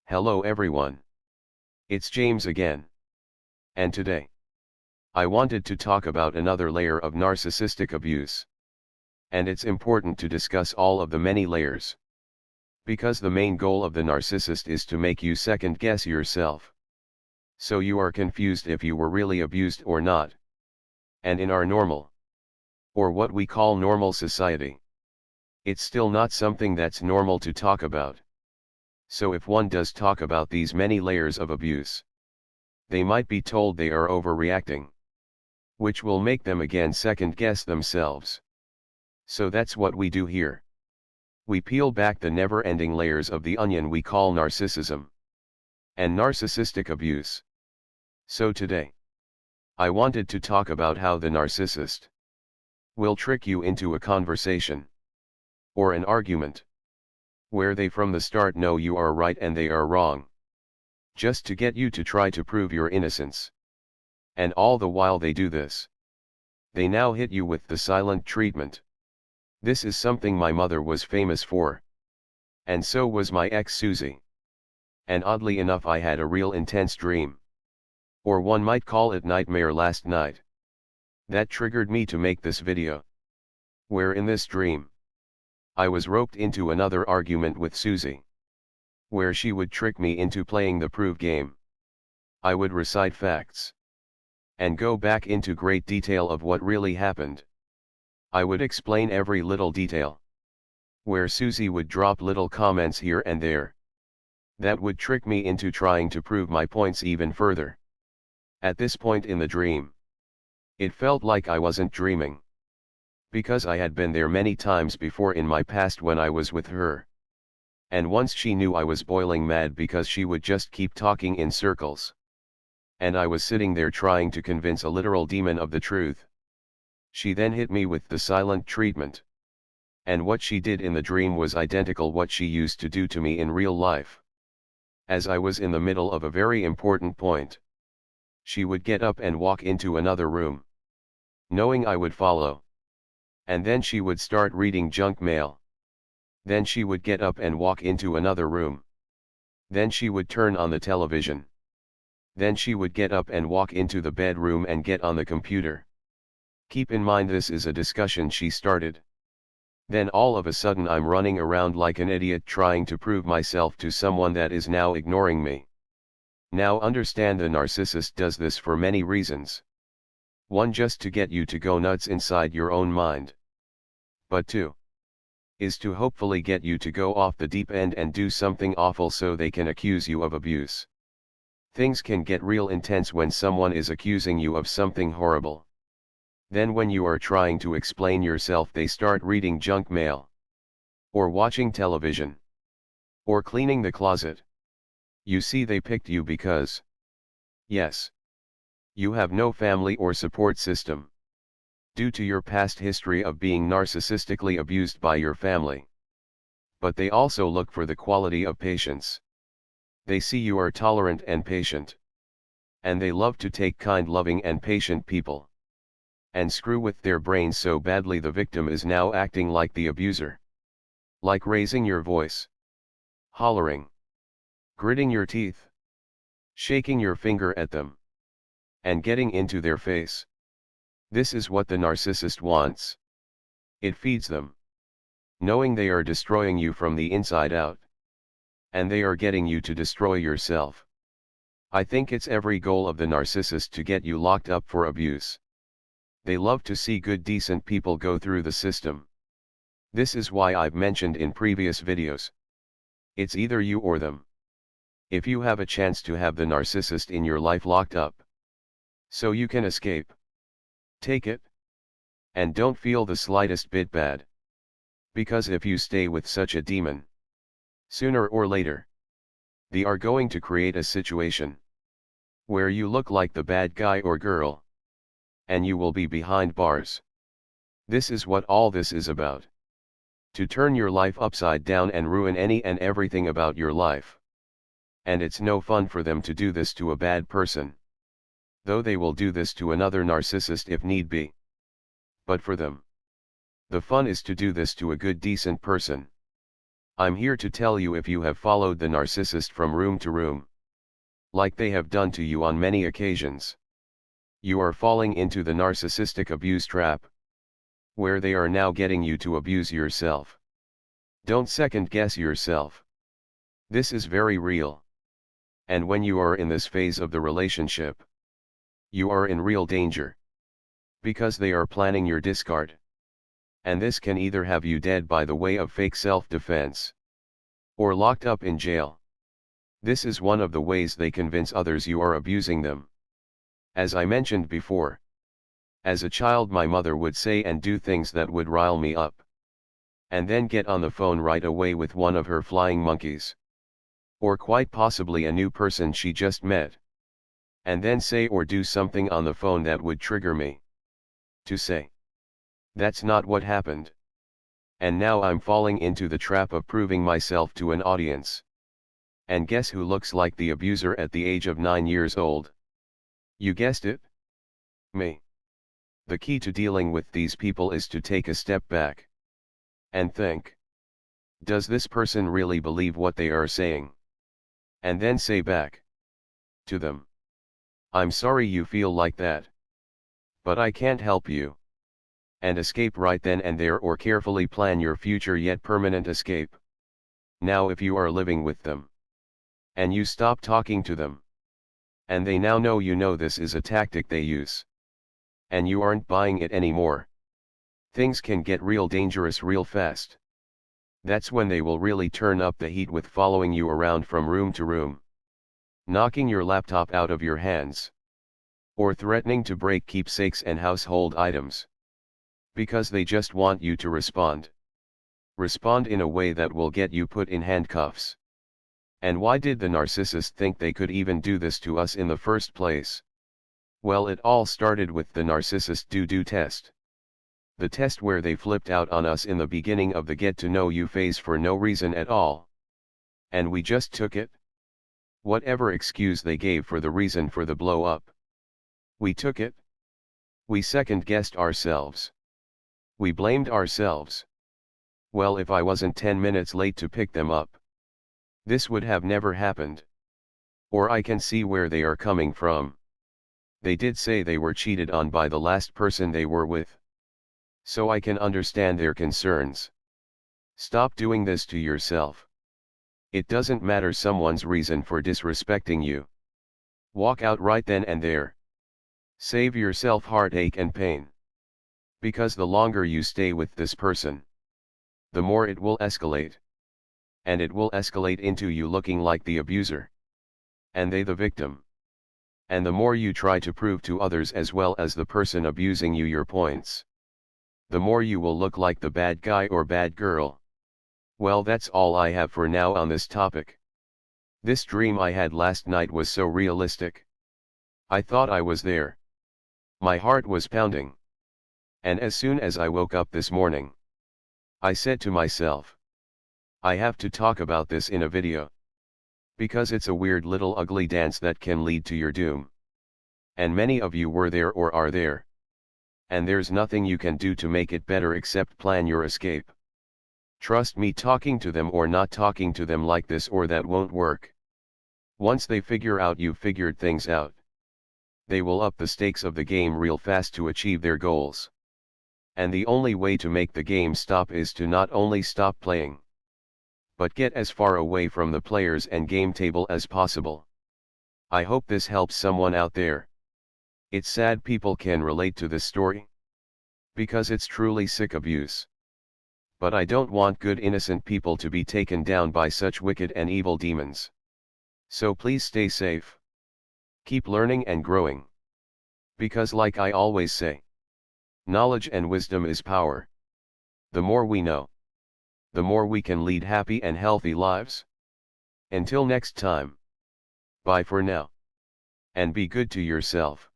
Hello everyone. It's James again. And today, I wanted to talk about another layer of narcissistic abuse. And it's important to discuss all of the many layers. Because the main goal of the narcissist is to make you second guess yourself. So you are confused if you were really abused or not. And in our normal, or what we call normal society, it's still not something that's normal to talk about. So if one does talk about these many layers of abuse, they might be told they are overreacting, which will make them again second guess themselves. So that's what we do here. We peel back the never-ending layers of the onion we call narcissism and narcissistic abuse. So today, I wanted to talk about how the narcissist will trick you into a conversation or an argument where they from the start know you are right and they are wrong, just to get you to try to prove your innocence. And all the while they do this, they now hit you with the silent treatment. This is something my mother was famous for. And so was my ex Susie. And oddly enough I had a real intense dream, or one might call it nightmare, last night, that triggered me to make this video. Where in this dream, I was roped into another argument with Susie, where she would trick me into playing the prove game. I would recite facts and go back into great detail of what really happened. I would explain every little detail, where Susie would drop little comments here and there that would trick me into trying to prove my points even further. At this point in the dream, it felt like I wasn't dreaming, because I had been there many times before in my past when I was with her. And once she knew I was boiling mad because she would just keep talking in circles. And I was sitting there trying to convince a literal demon of the truth. She then hit me with the silent treatment. And what she did in the dream was identical what she used to do to me in real life. As I was in the middle of a very important point, she would get up and walk into another room, knowing I would follow. And then she would start reading junk mail. Then she would get up and walk into another room. Then she would turn on the television. Then she would get up and walk into the bedroom and get on the computer. Keep in mind this is a discussion she started. Then all of a sudden I'm running around like an idiot trying to prove myself to someone that is now ignoring me. Now understand, the narcissist does this for many reasons. 1, just to get you to go nuts inside your own mind. But 2, is to hopefully get you to go off the deep end and do something awful so they can accuse you of abuse. Things can get real intense when someone is accusing you of something horrible. Then when you are trying to explain yourself, they start reading junk mail, or watching television, or cleaning the closet. You see, they picked you because, yes, you have no family or support system, due to your past history of being narcissistically abused by your family. But they also look for the quality of patience. They see you are tolerant and patient. And they love to take kind, loving and patient people and screw with their brains so badly the victim is now acting like the abuser. Like raising your voice, hollering, gritting your teeth, shaking your finger at them, and getting into their face. This is what the narcissist wants. It feeds them, knowing they are destroying you from the inside out. And they are getting you to destroy yourself. I think it's every goal of the narcissist to get you locked up for abuse. They love to see good, decent people go through the system. This is why I've mentioned in previous videos, it's either you or them. If you have a chance to have the narcissist in your life locked up, so you can escape, take it. And don't feel the slightest bit bad. Because if you stay with such a demon, sooner or later, they are going to create a situation where you look like the bad guy or girl, and you will be behind bars. This is what all this is about. To turn your life upside down and ruin any and everything about your life. And it's no fun for them to do this to a bad person. Though they will do this to another narcissist if need be. But for them, the fun is to do this to a good, decent person. I'm here to tell you, if you have followed the narcissist from room to room, like they have done to you on many occasions, you are falling into the narcissistic abuse trap, where they are now getting you to abuse yourself. Don't second guess yourself. This is very real. And when you are in this phase of the relationship, you are in real danger. Because they are planning your discard. And this can either have you dead by the way of fake self-defense, or locked up in jail. This is one of the ways they convince others you are abusing them. As I mentioned before, as a child my mother would say and do things that would rile me up. And then get on the phone right away with one of her flying monkeys. Or quite possibly a new person she just met. And then say or do something on the phone that would trigger me. To say, that's not what happened. And now I'm falling into the trap of proving myself to an audience. And guess who looks like the abuser at the age of 9 years old? You guessed it? Me. The key to dealing with these people is to take a step back. And think. Does this person really believe what they are saying? And then say back to them, I'm sorry you feel like that. But I can't help you. And escape right then and there, or carefully plan your future yet permanent escape. Now if you are living with them, and you stop talking to them, and they now know you know this is a tactic they use, and you aren't buying it anymore, things can get real dangerous real fast. That's when they will really turn up the heat with following you around from room to room, knocking your laptop out of your hands, or threatening to break keepsakes and household items. Because they just want you to respond. Respond in a way that will get you put in handcuffs. And why did the narcissist think they could even do this to us in the first place? Well, it all started with the narcissist do-do test. The test where they flipped out on us in the beginning of the get-to-know-you phase for no reason at all. And we just took it. Whatever excuse they gave for the reason for the blow-up. We took it. We second-guessed ourselves. We blamed ourselves. Well, if I wasn't 10 minutes late to pick them up, this would have never happened. Or I can see where they are coming from. They did say they were cheated on by the last person they were with. So I can understand their concerns. Stop doing this to yourself. It doesn't matter someone's reason for disrespecting you. Walk out right then and there. Save yourself heartache and pain. Because the longer you stay with this person, the more it will escalate. And it will escalate into you looking like the abuser, and they the victim. And the more you try to prove to others as well as the person abusing you your points, the more you will look like the bad guy or bad girl. Well, that's all I have for now on this topic. This dream I had last night was so realistic. I thought I was there. My heart was pounding. And as soon as I woke up this morning, I said to myself, I have to talk about this in a video. Because it's a weird little ugly dance that can lead to your doom. And many of you were there or are there. And there's nothing you can do to make it better except plan your escape. Trust me, talking to them or not talking to them like this or that won't work. Once they figure out you've figured things out, they will up the stakes of the game real fast to achieve their goals. And the only way to make the game stop is to not only stop playing, but get as far away from the players and game table as possible. I hope this helps someone out there. It's sad people can relate to this story, because it's truly sick abuse. But I don't want good innocent people to be taken down by such wicked and evil demons. So please stay safe. Keep learning and growing. Because like I always say, knowledge and wisdom is power. The more we know, the more we can lead happy and healthy lives. Until next time. Bye for now. And be good to yourself.